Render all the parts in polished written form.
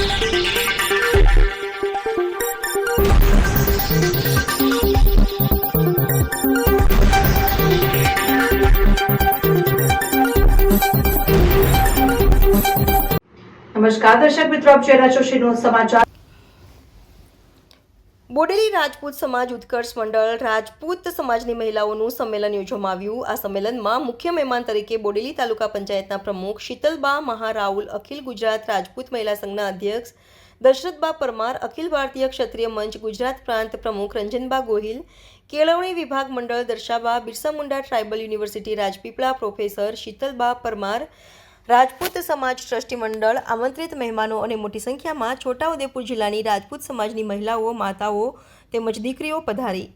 નમસ્કાર દર્શક મિત્રો, આપ જોઈ રહ્યા છો શ્રીનોદ સમાચાર। બોડેલી રાજપૂત સમાજ ઉત્કર્ષ મંડળ રાજપૂત સમાજની મહિલાઓનું સંમેલન યોજવામાં આવ્યું। આ સંમેલનમાં મુખ્ય મહેમાન તરીકે બોડેલી તાલુકા પંચાયતના પ્રમુખ શીતલબા મહારાઉલ, અખિલ ગુજરાત રાજપૂત મહિલા સંઘના અધ્યક્ષ દશરથબા પરમાર, અખિલ ભારતીય ક્ષત્રિય મંચ ગુજરાત પ્રાંત પ્રમુખ રંજનબા ગોહિલ, કેળવણી વિભાગ મંડળ Darshaba, Birsa Munda tribal university Rajpipla professor Shitalba Parmar, Rajput સમાજ ટ્રસ્ટી મંડળ, આમંત્રિત મહેમાનો અને મોટી સંખ્યામાં છોટાઉદેપુર જિલ્લાની રાજપૂત સમાજની મહિલાઓ, માતાઓ તેમજ દીકરીઓ પધારી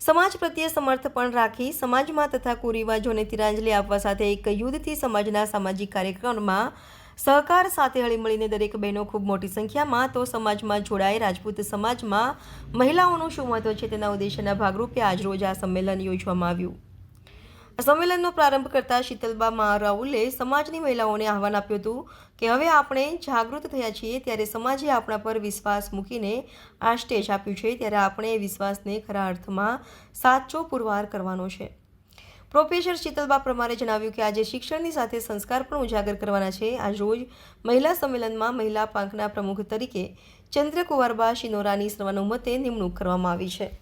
સમાજ પ્રત્યે સમર્પણ રાખી સમાજમાં તથા કુરિવાજોને તિરાંજલિ આપવા સાથે એક યુદ્ધથી સમાજના સામાજિક કાર્યક્રમમાં સહકાર સાથે હળીમળીને દરેક બહેનો ખૂબ મોટી સંખ્યામાં તો સમાજમાં જોડાય। રાજપૂત સમાજમાં મહિલાઓનું શું મહત્વ છે તેના ઉદ્દેશ્યના ભાગરૂપે આજરોજ આ સંમેલન યોજવામાં આવ્યું। સંમેલનનો પ્રારંભ કરતા શીતલબા મહારાઉલે સમાજની મહિલાઓને આહવાન આપ્યું હતું કે હવે આપણે જાગૃત થયા છીએ ત્યારે સમાજે આપણા પર વિશ્વાસ મૂકીને આ સ્ટેજ આપ્યું છે ત્યારે આપણે એ વિશ્વાસને ખરા અર્થમાં સાચો પુરવાર કરવાનો છે। પ્રોફેસર શીતલબા પરમારે જણાવ્યું કે આજે શિક્ષણની સાથે સંસ્કાર પણ ઉજાગર કરવાના છે। આજરોજ મહિલા સંમેલનમાં મહિલા પાંખના પ્રમુખ તરીકે ચંદ્રકુંવરબા શિનોરાની સર્વાનુમતે નિમણૂક કરવામાં આવી છે।